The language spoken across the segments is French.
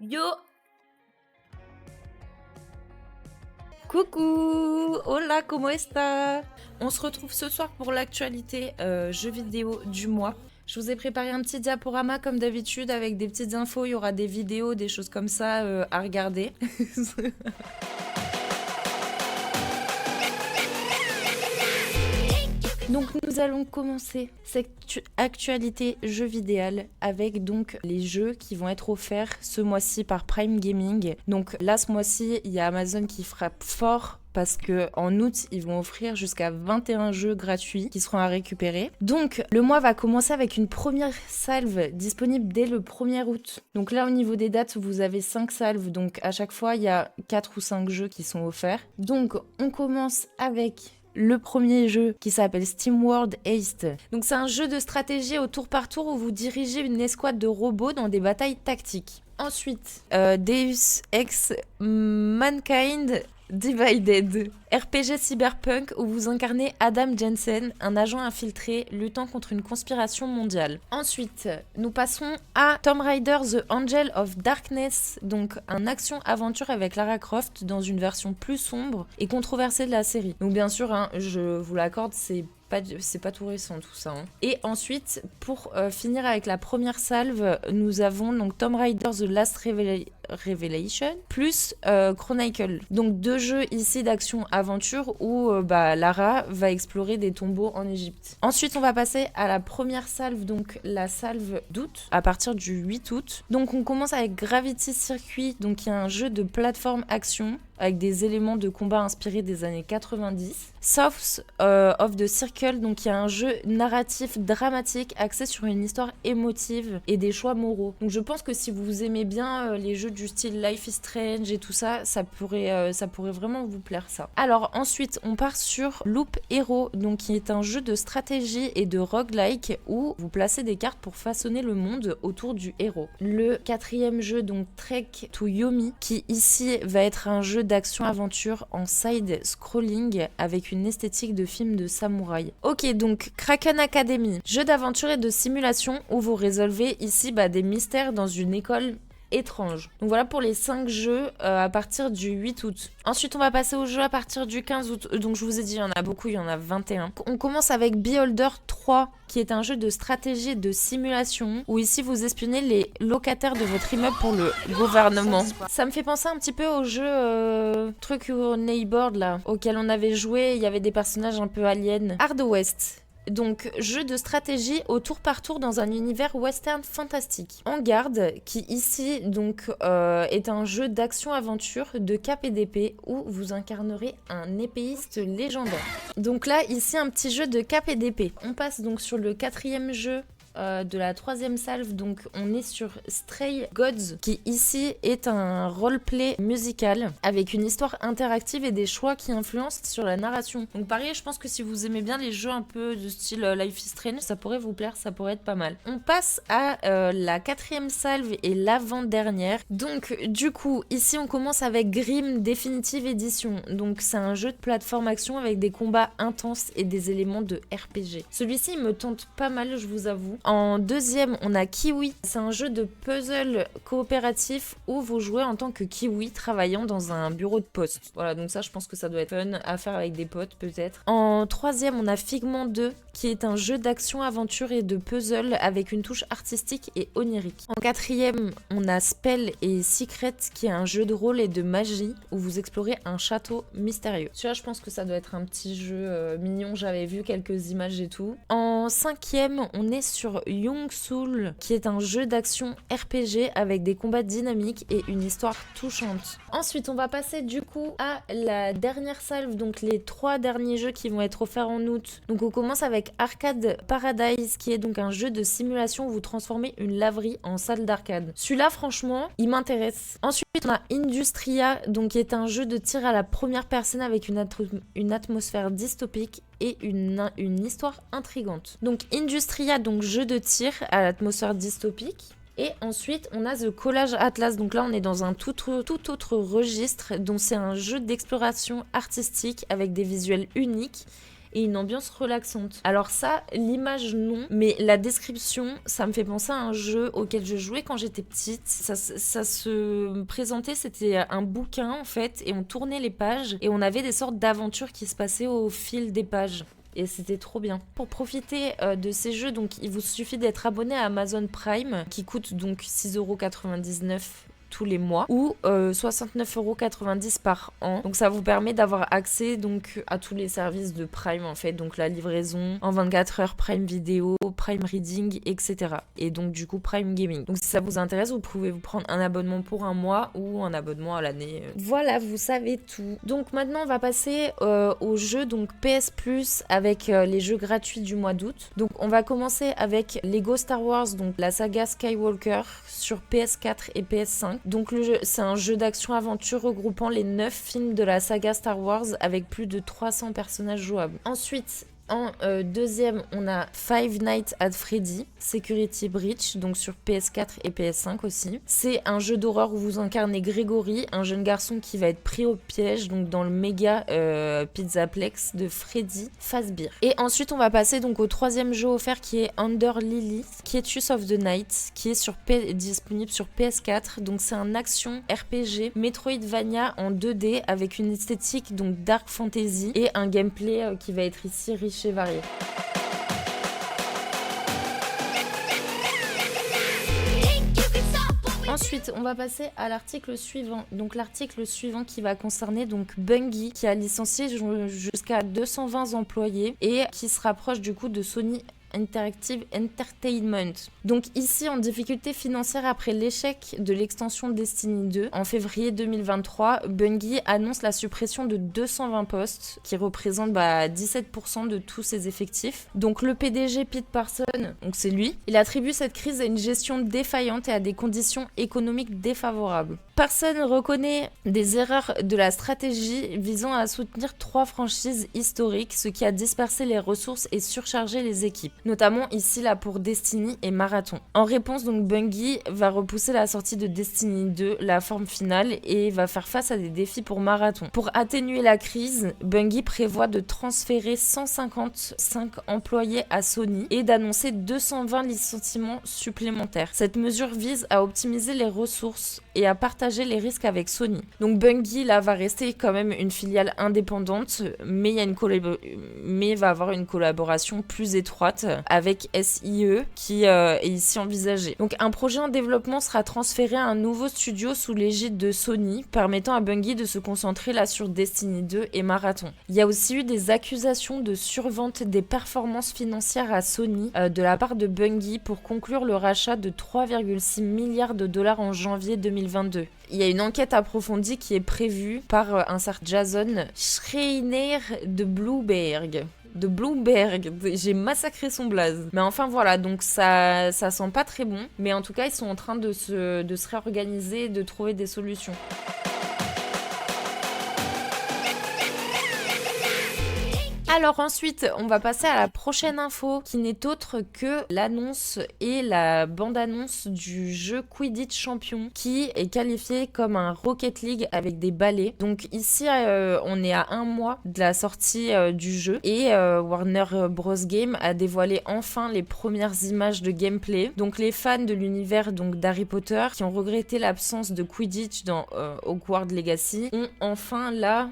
Yo! Coucou! Hola, ¿cómo está? On se retrouve ce soir pour l'actualité jeux vidéo du mois. Je vous ai préparé un petit diaporama comme d'habitude avec des petites infos, il y aura des vidéos, des choses comme ça à regarder. Donc nous allons commencer cette actualité jeux vidéo avec donc les jeux qui vont être offerts ce mois-ci par Prime Gaming. Donc là ce mois-ci il y a Amazon qui frappe fort parce qu'en août ils vont offrir jusqu'à 21 jeux gratuits qui seront à récupérer. Donc le mois va commencer avec une première salve disponible dès le 1er août. Donc là au niveau des dates vous avez 5 salves, donc à chaque fois il y a 4 ou 5 jeux qui sont offerts. Donc on commence avec le premier jeu qui s'appelle SteamWorld Heist. Donc c'est un jeu de stratégie au tour par tour où vous dirigez une escouade de robots dans des batailles tactiques. Ensuite, Deus Ex Mankind Divided, RPG cyberpunk où vous incarnez Adam Jensen, un agent infiltré luttant contre une conspiration mondiale. Ensuite, nous passons à Tomb Raider The Angel of Darkness, donc un action-aventure avec Lara Croft dans une version plus sombre et controversée de la série. Donc bien sûr, hein, je vous l'accorde, c'est pas tout récent tout ça. Hein. Et ensuite, pour finir avec la première salve, nous avons donc Tomb Raider The Last Revelation plus Chronicle. Donc 2 jeux ici d'action-aventure où Lara va explorer des tombeaux en Égypte. Ensuite, on va passer à la première salve, donc la salve d'août, à partir du 8 août. Donc on commence avec Gravity Circuit, donc il y a un jeu de plateforme action avec des éléments de combat inspirés des années 90. South of the Circle, donc il y a un jeu narratif dramatique axé sur une histoire émotive et des choix moraux. Donc je pense que si vous aimez bien les jeux du style Life is Strange et tout ça, ça pourrait vraiment vous plaire ça. Alors ensuite, on part sur Loop Hero, donc qui est un jeu de stratégie et de roguelike où vous placez des cartes pour façonner le monde autour du héros. Le 4e jeu, donc Trek to Yomi, qui ici va être un jeu d'action-aventure en side-scrolling avec une esthétique de film de samouraï. Ok, donc Kraken Academy, jeu d'aventure et de simulation où vous résolvez ici des mystères dans une école étrange. Donc voilà pour les 5 jeux à partir du 8 août. Ensuite, on va passer aux jeux à partir du 15 août. Donc je vous ai dit, il y en a beaucoup, il y en a 21. On commence avec Beholder 3, qui est un jeu de stratégie et de simulation, où ici vous espionnez les locataires de votre immeuble pour le gouvernement. Ça me fait penser un petit peu au jeu Truc Your Neighbor là, auquel on avait joué, il y avait des personnages un peu aliens. Hard West. Donc, jeu de stratégie au tour par tour dans un univers western fantastique. En garde, qui ici donc est un jeu d'action-aventure de cap et d'épée où vous incarnerez un épéiste légendaire. Donc là, ici, un petit jeu de cap et d'épée. On passe donc sur le 4e jeu de la 3e salve, donc on est sur Stray Gods, qui ici est un roleplay musical avec une histoire interactive et des choix qui influencent sur la narration. Donc pareil, je pense que si vous aimez bien les jeux un peu de style Life is Strange, ça pourrait vous plaire, ça pourrait être pas mal. On passe à la 4e salve et l'avant-dernière. Donc du coup, ici on commence avec Grim Definitive Edition. Donc c'est un jeu de plateforme action avec des combats intenses et des éléments de RPG. Celui-ci il me tente pas mal, je vous avoue. En 2e, on a Kiwi. C'est un jeu de puzzle coopératif où vous jouez en tant que Kiwi travaillant dans un bureau de poste. Voilà, donc ça, je pense que ça doit être fun à faire avec des potes, peut-être. En 3e, on a Figment 2, qui est un jeu d'action, aventure et de puzzle avec une touche artistique et onirique. En 4e, on a Spell et Secret, qui est un jeu de rôle et de magie où vous explorez un château mystérieux. Celui-là, je pense que ça doit être un petit jeu mignon. J'avais vu quelques images et tout. En 5e, on est sur Young Soul, qui est un jeu d'action RPG avec des combats dynamiques et une histoire touchante. Ensuite, on va passer du coup à la dernière salve, donc les 3 derniers jeux qui vont être offerts en août. Donc on commence avec Arcade Paradise, qui est donc un jeu de simulation où vous transformez une laverie en salle d'arcade. Celui-là, franchement, il m'intéresse. Ensuite, on a Industria, donc qui est un jeu de tir à la première personne avec une atmosphère dystopique et une histoire intrigante. Donc Industria, donc jeu de tir à l'atmosphère dystopique Et ensuite, on a The Collage Atlas. Donc là, on est dans un tout autre registre. Donc c'est un jeu d'exploration artistique avec des visuels uniques et une ambiance relaxante. Alors ça, l'image non, mais la description, ça me fait penser à un jeu auquel je jouais quand j'étais petite. Ça se présentait, c'était un bouquin en fait, et on tournait les pages et on avait des sortes d'aventures qui se passaient au fil des pages. Et c'était trop bien. Pour profiter de ces jeux, donc il vous suffit d'être abonné à Amazon Prime, qui coûte donc 6,99€ tous les mois, ou 69,90€ par an. Donc ça vous permet d'avoir accès donc à tous les services de Prime en fait, donc la livraison en 24 heures, Prime Vidéo, Prime Reading, etc. Et donc du coup Prime Gaming. Donc si ça vous intéresse, vous pouvez vous prendre un abonnement pour un mois ou un abonnement à l'année. Voilà, vous savez tout. Donc maintenant on va passer aux jeux donc PS Plus avec les jeux gratuits du mois d'août. Donc on va commencer avec Lego Star Wars, donc la saga Skywalker sur PS4 et PS5. Donc le jeu, c'est un jeu d'action-aventure regroupant les 9 films de la saga Star Wars avec plus de 300 personnages jouables. Ensuite, en deuxième, on a Five Nights at Freddy Security Breach, donc sur PS4 et PS5 aussi. C'est un jeu d'horreur où vous incarnez Grégory, un jeune garçon qui va être pris au piège donc dans le méga pizzaplex de Freddy Fazbear. Et ensuite, on va passer donc au troisième jeu offert qui est Under Lily, Quietus of the Night, qui est disponible sur PS4. Donc c'est un action RPG Metroidvania en 2D avec une esthétique donc dark fantasy et un gameplay qui va être ici riche et varié. Ensuite, on va passer à l'article suivant. Donc l'article suivant qui va concerner donc Bungie, qui a licencié jusqu'à 220 employés et qui se rapproche du coup de Sony Interactive Entertainment. Donc ici en difficulté financière après l'échec de l'extension Destiny 2 en février 2023, Bungie annonce la suppression de 220 postes qui représentent 17% de tous ses effectifs. Donc le PDG Pete Parsons, donc c'est lui, il attribue cette crise à une gestion défaillante et à des conditions économiques défavorables. Parsons reconnaît des erreurs de la stratégie visant à soutenir 3 franchises historiques, ce qui a dispersé les ressources et surchargé les équipes. Notamment ici là pour Destiny et Marathon. En réponse, donc Bungie va repousser la sortie de Destiny 2, la forme finale, et va faire face à des défis pour Marathon. Pour atténuer la crise, Bungie prévoit de transférer 155 employés à Sony et d'annoncer 220 licenciements supplémentaires. Cette mesure vise à optimiser les ressources et à partager les risques avec Sony. Donc Bungie là va rester quand même une filiale indépendante, mais va avoir une collaboration plus étroite avec SIE qui est ici envisagé. Donc un projet en développement sera transféré à un nouveau studio sous l'égide de Sony, permettant à Bungie de se concentrer là sur Destiny 2 et Marathon. Il y a aussi eu des accusations de survente des performances financières à Sony de la part de Bungie pour conclure le rachat de 3,6 milliards de dollars en janvier 2022. Il y a une enquête approfondie qui est prévue par un certain Jason Schreiner de Bloomberg. J'ai massacré son blaze. Mais enfin voilà, donc ça sent pas très bon. Mais en tout cas, ils sont en train de se réorganiser et de trouver des solutions. Alors ensuite, on va passer à la prochaine info qui n'est autre que l'annonce et la bande-annonce du jeu Quidditch Champion qui est qualifié comme un Rocket League avec des balais. Donc ici, on est à un mois de la sortie du jeu et Warner Bros. Game a dévoilé enfin les premières images de gameplay. Donc les fans de l'univers donc d'Harry Potter qui ont regretté l'absence de Quidditch dans Hogwarts Legacy ont enfin là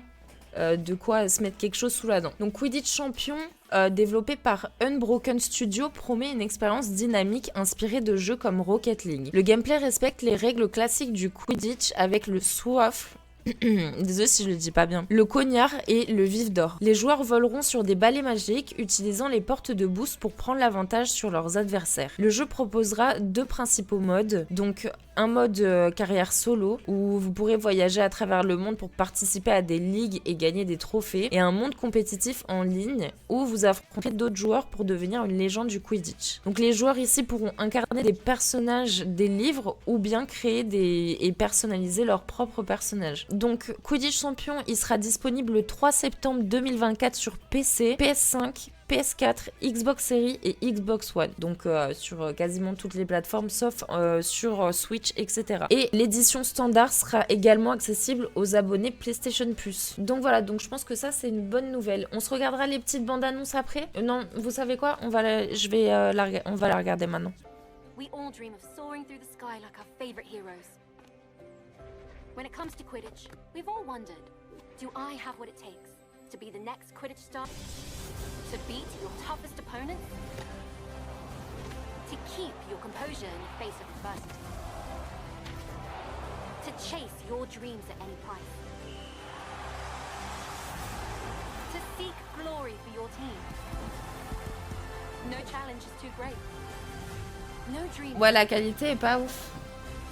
de quoi se mettre quelque chose sous la dent. Donc Quidditch Champion, développé par Unbroken Studio, promet une expérience dynamique inspirée de jeux comme Rocket League. Le gameplay respecte les règles classiques du Quidditch avec le soif. Désolé si je le dis pas bien. Le cognard et le vif d'or. Les joueurs voleront sur des balais magiques utilisant les portes de boost pour prendre l'avantage sur leurs adversaires. Le jeu proposera 2 principaux modes, donc un mode carrière solo où vous pourrez voyager à travers le monde pour participer à des ligues et gagner des trophées, et un monde compétitif en ligne où vous affrontez d'autres joueurs pour devenir une légende du Quidditch. Donc les joueurs ici pourront incarner des personnages des livres ou bien créer et personnaliser leurs propres personnages. Donc Quidditch Champion, il sera disponible le 3 septembre 2024 sur PC, PS5, PS4, Xbox Series et Xbox One. Donc sur quasiment toutes les plateformes sauf sur Switch, etc. Et l'édition standard sera également accessible aux abonnés PlayStation Plus. Donc voilà, donc je pense que ça c'est une bonne nouvelle. On se regardera les petites bandes annonces après. Non, vous savez quoi, on va la regarder maintenant. We all dream of soaring through the sky like our favorite heroes. When it comes to Quidditch, we've all wondered, do I have what it takes to be the next Quidditch star? To beat your toughest opponents? To keep your composure in the face of adversity? To chase your dreams at any price? To seek glory for your team? No challenge is too great. No dream. Ouais, la qualité est pas ouf.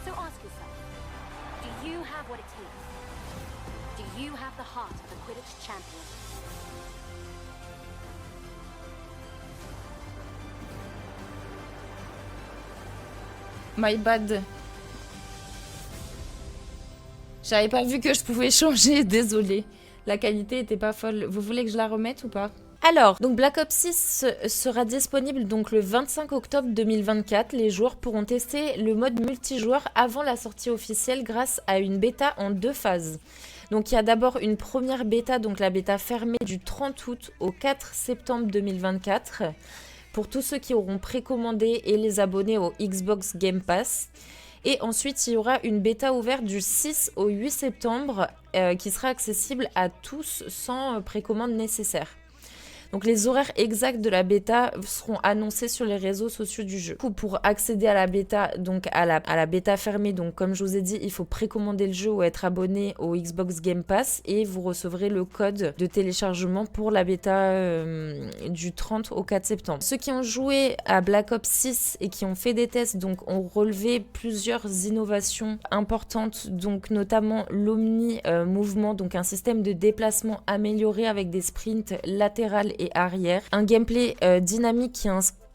So ask yourself, do you have what it takes? Do you have the heart of a Quidditch champion? My bad. J'avais pas vu que je pouvais changer, désolée. La qualité était pas folle. Vous voulez que je la remette ou pas? Alors, donc Black Ops 6 sera disponible donc le 25 octobre 2024. Les joueurs pourront tester le mode multijoueur avant la sortie officielle grâce à une bêta en 2 phases. Donc il y a d'abord une première bêta, donc la bêta fermée du 30 août au 4 septembre 2024 pour tous ceux qui auront précommandé et les abonnés au Xbox Game Pass. Et ensuite, il y aura une bêta ouverte du 6 au 8 septembre qui sera accessible à tous sans précommande nécessaire. Donc les horaires exacts de la bêta seront annoncés sur les réseaux sociaux du jeu. Du coup, pour accéder à la bêta, donc à la bêta fermée, donc comme je vous ai dit, il faut précommander le jeu ou être abonné au Xbox Game Pass et vous recevrez le code de téléchargement pour la bêta du 30 au 4 septembre. Ceux qui ont joué à Black Ops 6 et qui ont fait des tests donc ont relevé plusieurs innovations importantes, donc notamment l'omni-mouvement, donc un système de déplacement amélioré avec des sprints latérales et arrière, un gameplay dynamique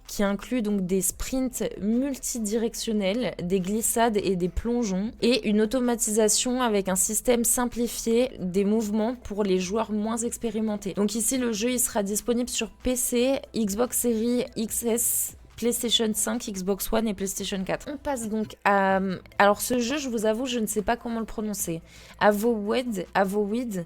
qui inclut donc des sprints multidirectionnels, des glissades et des plongeons, et une automatisation avec un système simplifié des mouvements pour les joueurs moins expérimentés. Donc ici le jeu il sera disponible sur PC, Xbox Series XS, PlayStation 5, Xbox One et PlayStation 4. On passe donc à... Alors ce jeu, je vous avoue, je ne sais pas comment le prononcer. Avowed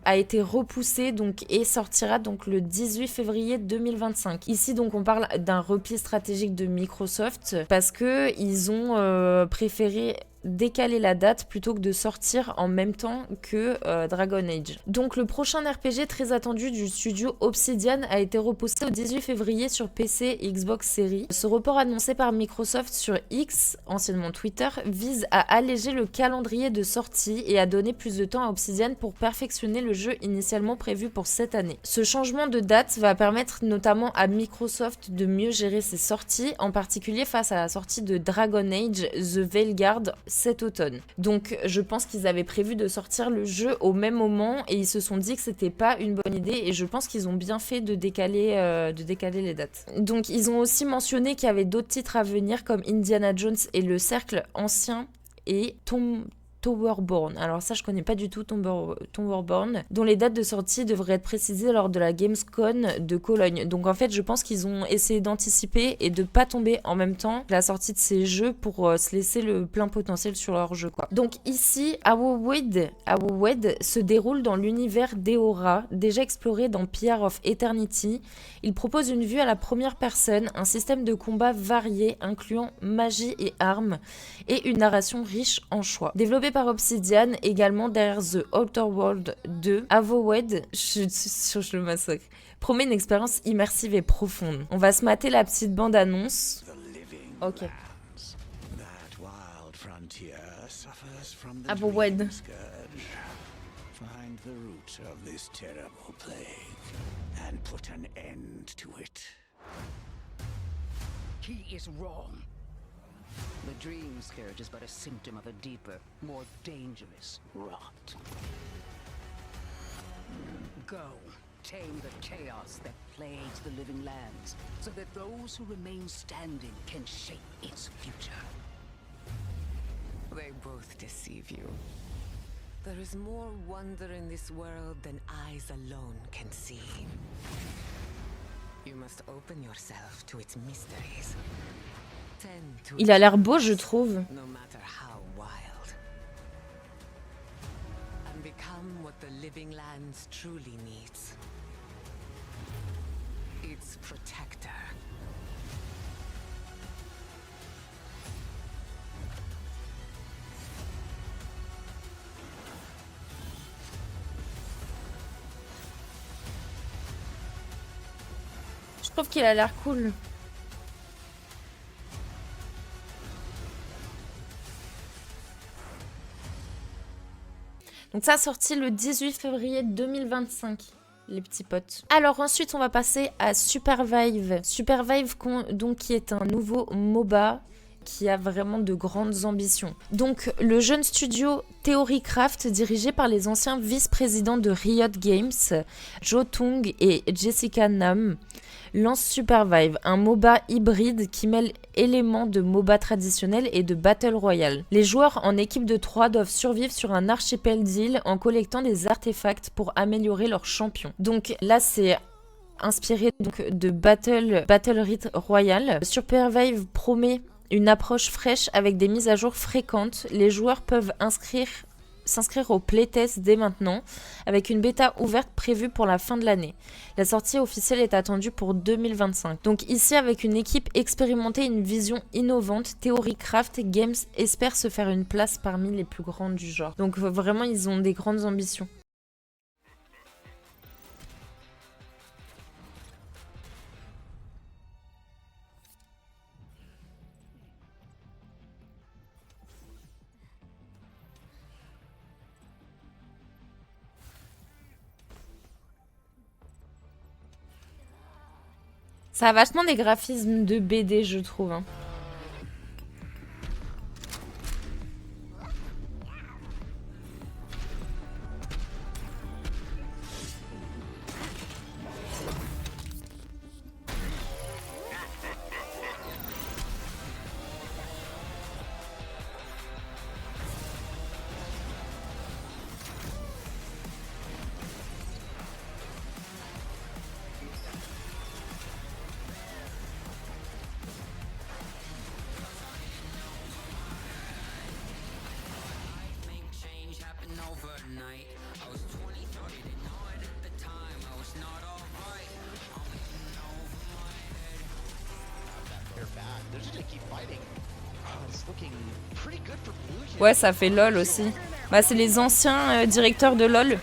a été repoussé donc, et sortira donc le 18 février 2025. Ici donc on parle d'un repli stratégique de Microsoft parce qu'ils ont préféré décaler la date plutôt que de sortir en même temps que Dragon Age. Donc le prochain RPG très attendu du studio Obsidian a été repoussé au 18 février sur PC et Xbox Series. Ce report annoncé par Microsoft sur X, anciennement Twitter, vise à alléger le calendrier de sortie et à donner plus de temps à Obsidian pour perfectionner le jeu initialement prévu pour cette année. Ce changement de date va permettre notamment à Microsoft de mieux gérer ses sorties, en particulier face à la sortie de Dragon Age The Veilguard cet automne. Donc je pense qu'ils avaient prévu de sortir le jeu au même moment et ils se sont dit que c'était pas une bonne idée et je pense qu'ils ont bien fait de décaler les dates. Donc ils ont aussi mentionné qu'il y avait d'autres titres à venir comme Indiana Jones et le Cercle Ancien et Towerborn. Alors ça, je connais pas du tout Towerborn, dont les dates de sortie devraient être précisées lors de la Gamescom de Cologne. Donc en fait, je pense qu'ils ont essayé d'anticiper et de pas tomber en même temps que la sortie de ces jeux pour se laisser le plein potentiel sur leur jeu, quoi. Donc ici, Avowed se déroule dans l'univers d'Eora, déjà exploré dans Pyre of Eternity. Il propose une vue à la première personne, un système de combat varié incluant magie et armes, et une narration riche en choix. Développé par Obsidian, également derrière The Outer World 2, Avowed, je le massacre, promet une expérience immersive et profonde. On va se mater la petite bande-annonce. Ok. Avowed. Find the root of this terrible plague and put an end to it. He is wrong. The dream scourge is but a symptom of a deeper, more dangerous rot. Go, tame the chaos that plagues the living lands, so that those who remain standing can shape its future. They both deceive you. There is more wonder in this world than eyes alone can see. You must open yourself to its mysteries. Tend to Il a l'air beau, je trouve. no matter how wild. And become what the living lands truly needs. Its protector. Je trouve qu'il a l'air cool. Donc ça a sorti le 18 février 2025, les petits potes. Alors ensuite, on va passer à Supervive. Supervive, donc, qui est un nouveau MOBA qui a vraiment de grandes ambitions. Donc le jeune studio Theorycraft, dirigé par les anciens vice-présidents de Riot Games, Jo Tung et Jessica Nam, lance Supervive, un MOBA hybride qui mêle éléments de MOBA traditionnel et de Battle Royale. Les joueurs en équipe de 3 doivent survivre sur un archipel d'îles en collectant des artefacts pour améliorer leur champion. Donc là, c'est inspiré donc de Battle Royale. Supervive promet une approche fraîche avec des mises à jour fréquentes. Les joueurs peuvent s'inscrire au playtest dès maintenant, avec une bêta ouverte prévue pour la fin de l'année. La sortie officielle est attendue pour 2025. Donc ici, avec une équipe expérimentée et une vision innovante, Theorycraft Games espère se faire une place parmi les plus grandes du genre. Donc vraiment, ils ont des grandes ambitions. Ça a vachement des graphismes de BD, je trouve. Hein. Ouais, ça fait LOL aussi. Bah, c'est les anciens directeurs de LOL.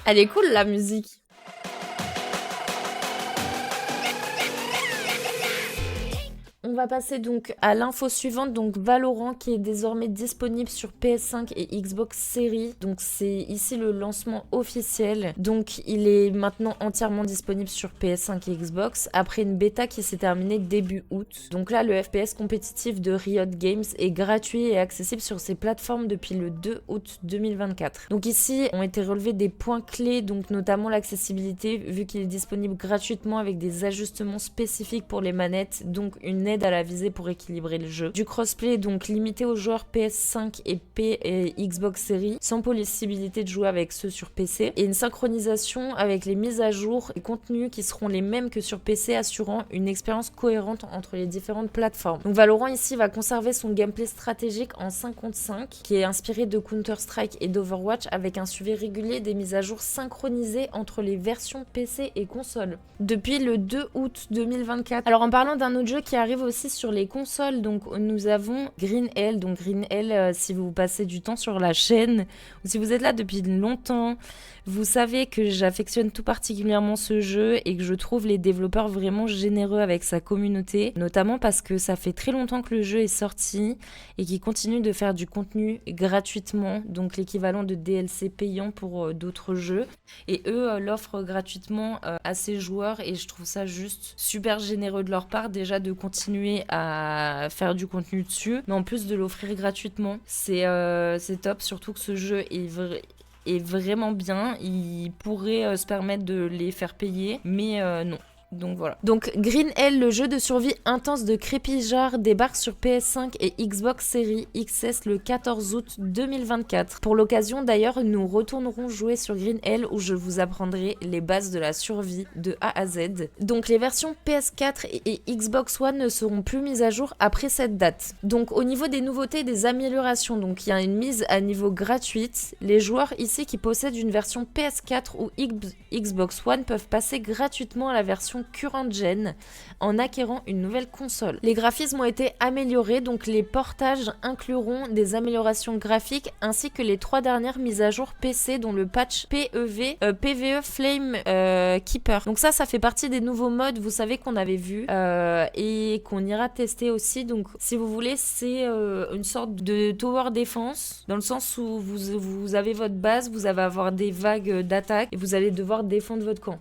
Elle est cool, la musique. On va passer donc à l'info suivante, donc Valorant qui est désormais disponible sur PS5 et Xbox Series. Donc c'est ici le lancement officiel. Donc il est maintenant entièrement disponible sur PS5 et Xbox après une bêta qui s'est terminée début août. Donc là, le FPS compétitif de Riot Games est gratuit et accessible sur ces plateformes depuis le 2 août 2024. Donc ici ont été relevés des points clés, donc notamment l'accessibilité vu qu'il est disponible gratuitement avec des ajustements spécifiques pour les manettes, donc une aide à la visée pour équilibrer le jeu. Du crossplay donc limité aux joueurs PS5 et Xbox Series, sans possibilité de jouer avec ceux sur PC. Et une synchronisation avec les mises à jour et contenus qui seront les mêmes que sur PC, assurant une expérience cohérente entre les différentes plateformes. Donc Valorant ici va conserver son gameplay stratégique en 5 contre 5, qui est inspiré de Counter-Strike et d'Overwatch, avec un suivi régulier des mises à jour synchronisées entre les versions PC et console. Depuis le 2 août 2024. Alors en parlant d'un autre jeu qui arrive aussi sur les consoles, donc nous avons Green Hell. Donc Green Hell, si vous passez du temps sur la chaîne, ou si vous êtes là depuis longtemps, vous savez que j'affectionne tout particulièrement ce jeu et que je trouve les développeurs vraiment généreux avec sa communauté, notamment parce que ça fait très longtemps que le jeu est sorti et qu'ils continuent de faire du contenu gratuitement, donc l'équivalent de DLC payant pour d'autres jeux. Et eux l'offrent gratuitement à ses joueurs et je trouve ça juste super généreux de leur part, déjà de continuer à faire du contenu dessus, mais en plus de l'offrir gratuitement. C'est top, surtout que ce jeu est vraiment bien. Il pourrait se permettre de les faire payer, mais non. Donc voilà. Donc Green Hell, le jeu de survie intense de Crépy-Jarre, débarque sur PS5 et Xbox Series XS le 14 août 2024. Pour l'occasion d'ailleurs, nous retournerons jouer sur Green Hell où je vous apprendrai les bases de la survie de A à Z. Donc les versions PS4 et Xbox One ne seront plus mises à jour après cette date. Donc au niveau des nouveautés et des améliorations, donc il y a une mise à niveau gratuite. Les joueurs ici qui possèdent une version PS4 ou Xbox One peuvent passer gratuitement à la version current gen en acquérant une nouvelle console. Les graphismes ont été améliorés, donc les portages incluront des améliorations graphiques ainsi que les 3 dernières mises à jour PC dont le patch PvE Flame Keeper. Donc ça fait partie des nouveaux modes, vous savez qu'on avait vu et qu'on ira tester aussi. Donc si vous voulez, c'est une sorte de tower defense dans le sens où vous avez votre base, vous allez avoir des vagues d'attaque et vous allez devoir défendre votre camp.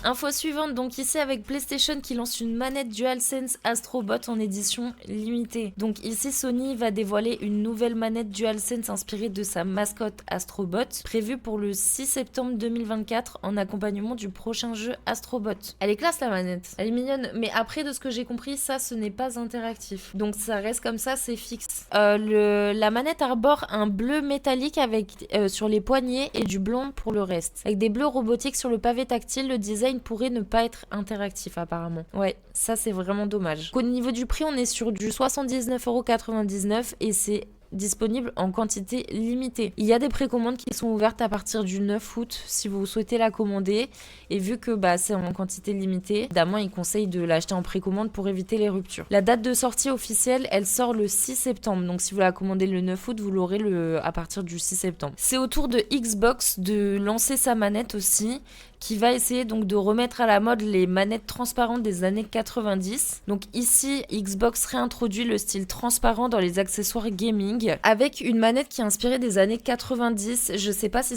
Info suivante, donc ici avec PlayStation qui lance une manette DualSense Astrobot en édition limitée. Donc ici Sony va dévoiler une nouvelle manette DualSense inspirée de sa mascotte Astrobot, prévue pour le 6 septembre 2024 en accompagnement du prochain jeu Astrobot. Elle est classe la manette, elle est mignonne, mais après de ce que j'ai compris, ça ce n'est pas interactif. Donc ça reste comme ça, c'est fixe. La manette arbore un bleu métallique avec sur les poignets et du blanc pour le reste. Avec des bleus robotiques sur le pavé tactile, le design pourrait ne pas être interactif apparemment. Ouais, ça c'est vraiment dommage. Au niveau du prix, on est sur du 79,99€ et c'est disponible en quantité limitée. Il y a des précommandes qui sont ouvertes à partir du 9 août si vous souhaitez la commander et vu que c'est en quantité limitée, évidemment ils conseillent de l'acheter en précommande pour éviter les ruptures. La date de sortie officielle, elle sort le 6 septembre, donc si vous la commandez le 9 août, vous l'aurez à partir du 6 septembre. C'est au tour de Xbox de lancer sa manette aussi, qui va essayer donc de remettre à la mode les manettes transparentes des années 90. Donc ici, Xbox réintroduit le style transparent dans les accessoires gaming avec une manette qui est inspirée des années 90. Je sais pas si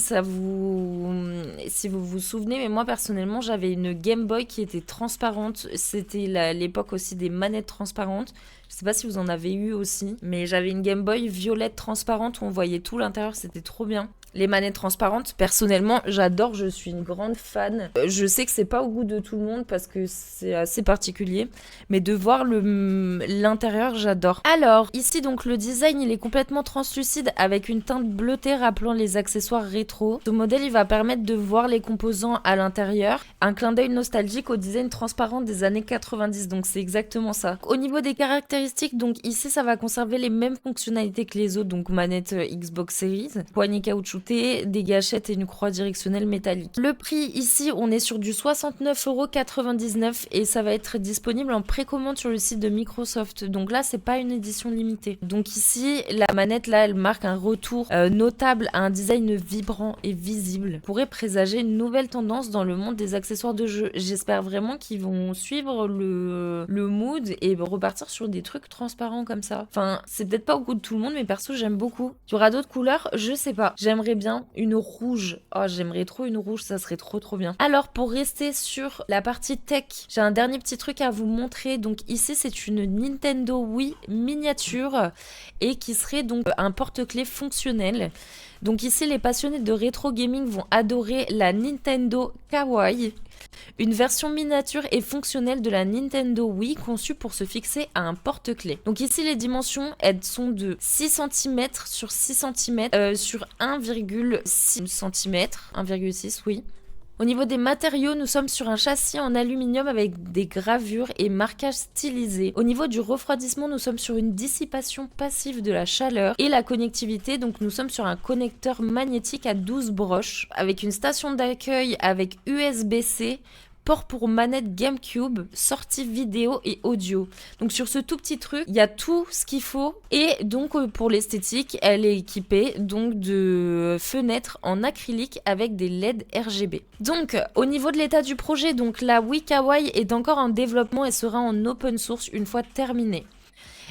vous vous souvenez, mais moi personnellement, j'avais une Game Boy qui était transparente. C'était l'époque aussi des manettes transparentes. Je sais pas si vous en avez eu aussi, mais j'avais une Game Boy violette transparente où on voyait tout l'intérieur, c'était trop bien. Les manettes transparentes, personnellement, j'adore, je suis une grande fan. Je sais que c'est pas au goût de tout le monde parce que c'est assez particulier, mais de voir l'intérieur, j'adore. Alors, ici donc le design, il est complètement translucide avec une teinte bleutée rappelant les accessoires rétro. Ce modèle, il va permettre de voir les composants à l'intérieur. Un clin d'œil nostalgique au design transparent des années 90, donc c'est exactement ça. Au niveau des caractéristiques, donc ici, ça va conserver les mêmes fonctionnalités que les autres, donc manette Xbox Series, poignée caoutchoutée, des gâchettes et une croix directionnelle métallique. Le prix ici, on est sur du 69,99€ et ça va être disponible en précommande sur le site de Microsoft. Donc là, c'est pas une édition limitée. Donc ici, la manette là, elle marque un retour notable à un design vibrant et visible. Pourrait présager une nouvelle tendance dans le monde des accessoires de jeu. J'espère vraiment qu'ils vont suivre le mood et repartir sur des trucs transparents comme ça. Enfin, c'est peut-être pas au goût de tout le monde, mais perso, j'aime beaucoup. Il y aura d'autres couleurs, je sais pas. J'aimerais j'aimerais bien une rouge. Oh, j'aimerais trop une rouge, ça serait trop bien. Alors, pour rester sur la partie tech, j'ai un dernier petit truc à vous montrer. Donc ici, c'est une Nintendo Wii miniature et qui serait donc un porte-clés fonctionnel. Donc ici, les passionnés de rétro gaming vont adorer la Nintendo Kawaii, une version miniature et fonctionnelle de la Nintendo Wii conçue pour se fixer à un porte-clés. Donc ici, les dimensions, elles sont de 6 cm sur 6 cm sur 1,6 cm, 1,6 oui. Au niveau des matériaux, nous sommes sur un châssis en aluminium avec des gravures et marquages stylisés. Au niveau du refroidissement, nous sommes sur une dissipation passive de la chaleur et la connectivité. Donc nous sommes sur un connecteur magnétique à 12 broches avec une station d'accueil avec USB-C, port pour manette GameCube, sortie vidéo et audio. Donc sur ce tout petit truc, il y a tout ce qu'il faut. Et donc pour l'esthétique, elle est équipée donc de fenêtres en acrylique avec des LED RGB. Donc au niveau de l'état du projet, donc la Wii Kawaii est encore en développement et sera en open source une fois terminée.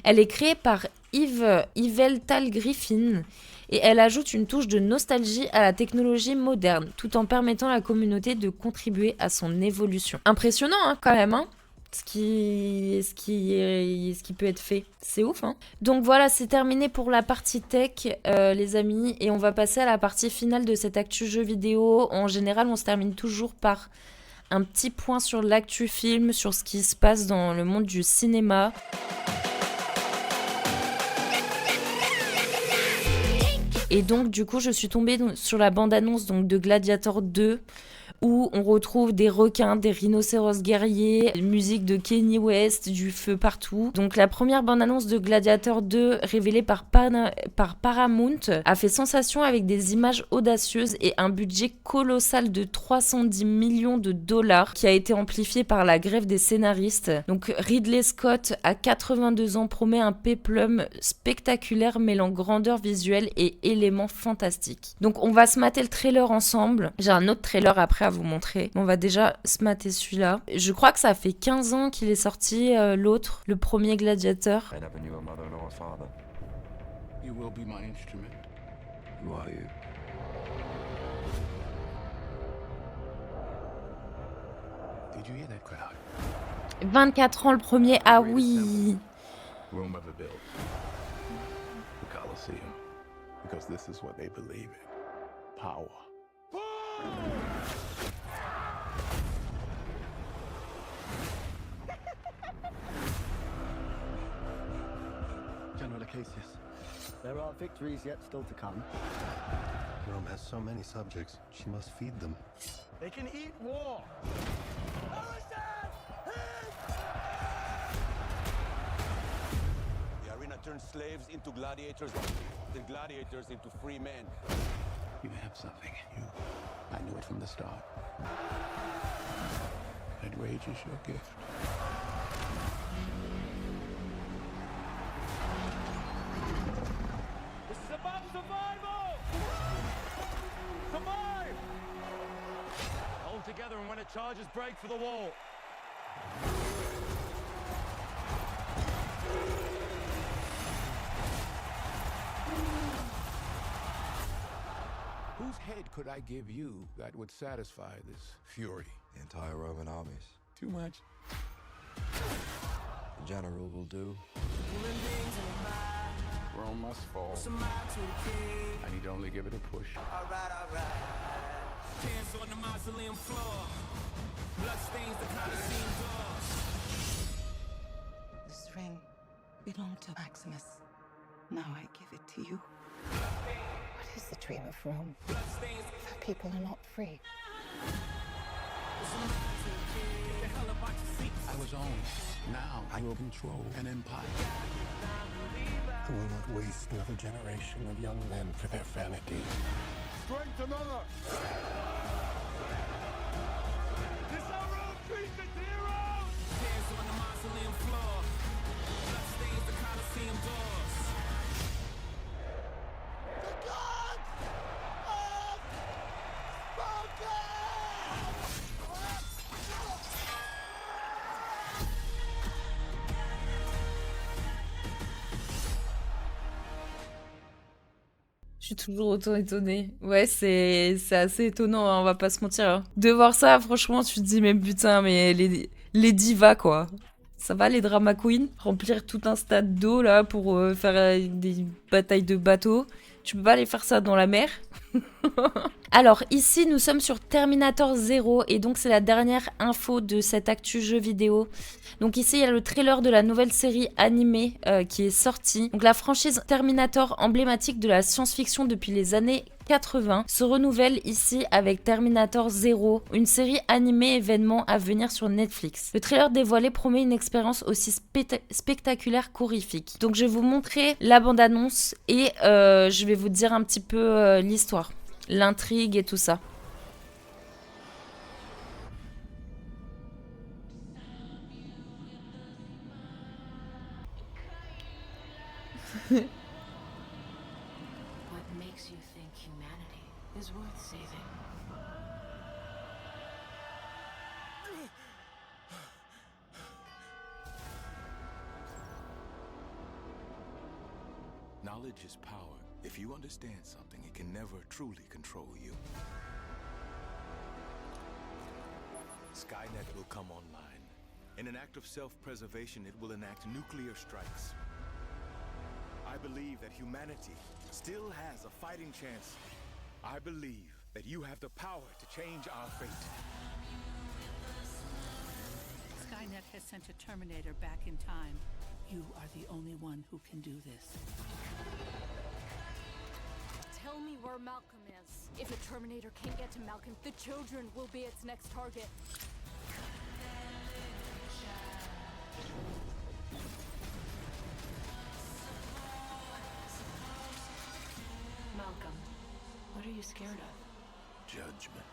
Elle est créée par Yveltal Griffin et elle ajoute une touche de nostalgie à la technologie moderne, tout en permettant à la communauté de contribuer à son évolution. Impressionnant hein, quand même, hein, ce qui peut être fait. C'est ouf, hein. Donc voilà, c'est terminé pour la partie tech, les amis, et on va passer à la partie finale de cette actu jeu vidéo. En général, on se termine toujours par un petit point sur l'actu film, sur ce qui se passe dans le monde du cinéma. Et donc, du coup, je suis tombée sur la bande-annonce donc, de Gladiator 2, où on retrouve des requins, des rhinocéros guerriers, musique de Kanye West, du feu partout. Donc la première bande-annonce de Gladiator 2, révélée par Paramount, a fait sensation avec des images audacieuses et un budget colossal de 310 millions de dollars, qui a été amplifié par la grève des scénaristes. Donc Ridley Scott, à 82 ans, promet un péplum spectaculaire mêlant grandeur visuelle et éléments fantastiques. Donc on va se mater le trailer ensemble. J'ai un autre trailer après à vous montrer. On va déjà se mater celui-là. Je crois que ça fait 15 ans qu'il est sorti, l'autre, le premier Gladiator. I never knew a mother nor a father. You will be my instrument. Who are you? Did you hear that crowd? 24 ans le premier, ah oui. Rome ever built. The Colosseum. Because this is what they believe in. Power. General Acacius, there are victories yet still to come. Rome has so many subjects, she must feed them. They can eat war! The arena turns slaves into gladiators, the gladiators into free men. You have something in you. I knew it from the start. That rage is your gift. This is about survival! Survive! Hold together and when it charges, break for the wall. Whose head could I give you that would satisfy this fury? The entire Roman armies. Too much? The general will do. Rome must fall. I need only give it a push. Hands on the mausoleum floor. Bloodstains the Colosseum doors. This ring belonged to Maximus. Now I give it to you. What is the dream of Rome? Her people are not free. I was owned. Now I will control an empire. I will not waste another generation of young men for their vanity. Strength to honor! This our Rome treats its heroes! Hands on the mausoleum floor. Bloodstains the Colosseum doors. Je suis toujours autant étonnée. Ouais, c'est assez étonnant, hein, on va pas se mentir. Hein. De voir ça, franchement, tu te dis, mais putain, mais les divas, quoi. Ça va, les drama queens? Remplir tout un stade d'eau, là, pour faire des batailles de bateaux. Tu peux pas aller faire ça dans la mer? Alors, ici, nous sommes sur Terminator 0, et donc c'est la dernière info de cette actu jeu vidéo. Donc ici, il y a le trailer de la nouvelle série animée qui est sortie. Donc la franchise Terminator, emblématique de la science-fiction depuis les années 80, se renouvelle ici avec Terminator 0, une série animée événement à venir sur Netflix. Le trailer dévoilé promet une expérience aussi spectaculaire qu'horrifique. Donc je vais vous montrer la bande-annonce et je vais vous dire un petit peu l'histoire, l'intrigue et tout ça. What makes you think humanity is worth saving? Knowledge is power. If you understand something, it can never truly control you. Skynet will come online. In an act of self-preservation, it will enact nuclear strikes. I believe that humanity still has a fighting chance. I believe that you have the power to change our fate. Skynet has sent a Terminator back in time. You are the only one who can do this. Tell me where Malcolm is. If a Terminator can't get to Malcolm, the children will be its next target. Malcolm, what are you scared of? Judgment.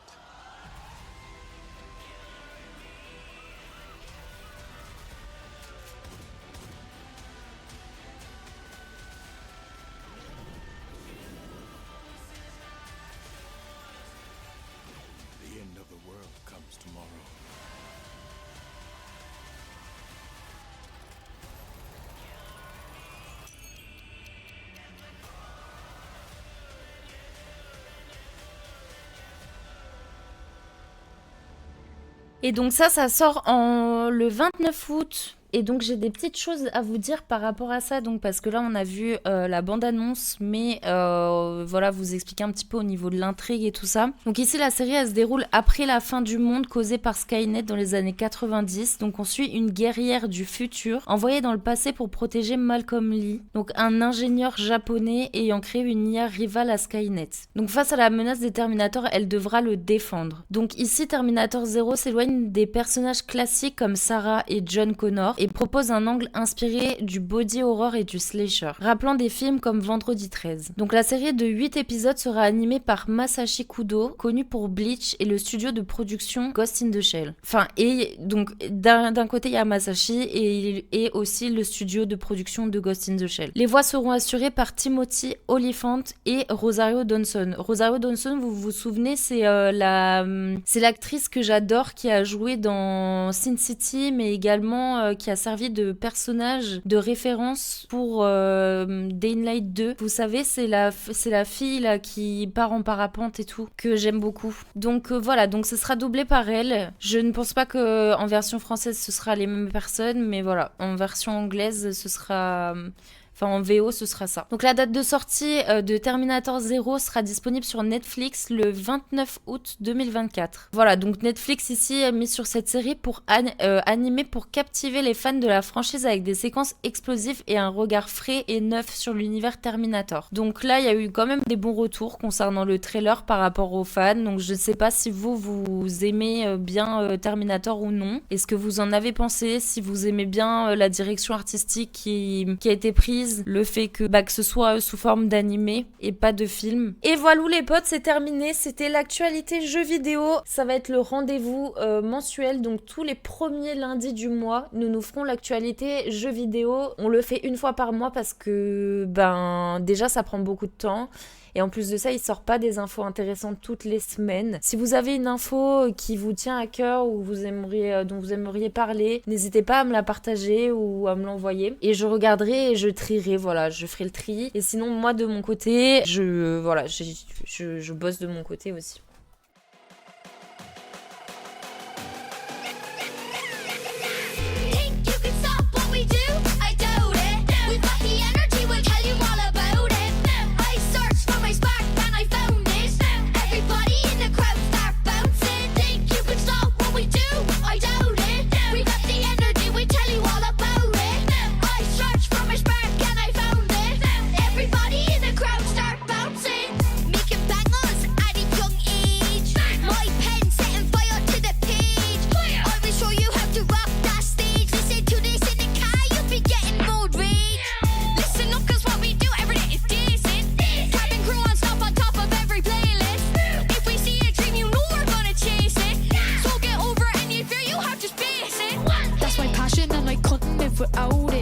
The end of the world comes tomorrow. Et donc ça sort le 29 août. Et donc j'ai des petites choses à vous dire par rapport à ça, donc parce que là on a vu la bande-annonce, mais voilà, vous expliquer un petit peu au niveau de l'intrigue et tout ça. Donc ici la série elle se déroule après la fin du monde causée par Skynet dans les années 90. Donc on suit une guerrière du futur envoyée dans le passé pour protéger Malcolm Lee, donc un ingénieur japonais ayant créé une IA rivale à Skynet. Donc face à la menace des Terminators, elle devra le défendre. Donc ici Terminator 0 s'éloigne des personnages classiques comme Sarah et John Connor et propose un angle inspiré du body horror et du slasher, rappelant des films comme Vendredi 13. Donc la série de 8 épisodes sera animée par Masashi Kudo, connu pour Bleach et le studio de production Ghost in the Shell. Enfin, et donc d'un côté il y a Masashi et aussi le studio de production de Ghost in the Shell. Les voix seront assurées par Timothy Olyphant et Rosario Dawson. Rosario Dawson, vous vous souvenez, c'est l'actrice que j'adore qui a joué dans Sin City, mais également qui a servi de personnage de référence pour Daylight 2. Vous savez, c'est la fille là qui part en parapente et tout, que j'aime beaucoup. Donc voilà, donc ce sera doublé par elle. Je ne pense pas que en version française ce sera les mêmes personnes, mais voilà, en version anglaise ce sera... Enfin, en VO, ce sera ça. Donc la date de sortie de Terminator 0 sera disponible sur Netflix le 29 août 2024. Voilà, donc Netflix ici a mis sur cette série pour animer pour captiver les fans de la franchise avec des séquences explosives et un regard frais et neuf sur l'univers Terminator. Donc là, il y a eu quand même des bons retours concernant le trailer par rapport aux fans. Donc je ne sais pas si vous aimez bien Terminator ou non. Est-ce que vous en avez pensé? Si vous aimez bien la direction artistique qui a été prise, le fait que ce soit sous forme d'animé et pas de film. Et voilà les potes, c'est terminé, c'était l'actualité jeux vidéo. Ça va être le rendez-vous mensuel, donc tous les premiers lundis du mois, nous ferons l'actualité jeux vidéo. On le fait une fois par mois parce que déjà ça prend beaucoup de temps. Et en plus de ça, il sort pas des infos intéressantes toutes les semaines. Si vous avez une info qui vous tient à cœur ou dont vous aimeriez parler, n'hésitez pas à me la partager ou à me l'envoyer. Et je regarderai et je trierai verrai, voilà, je ferai le tri. Et sinon, moi, de mon côté, je bosse de mon côté aussi. Without it.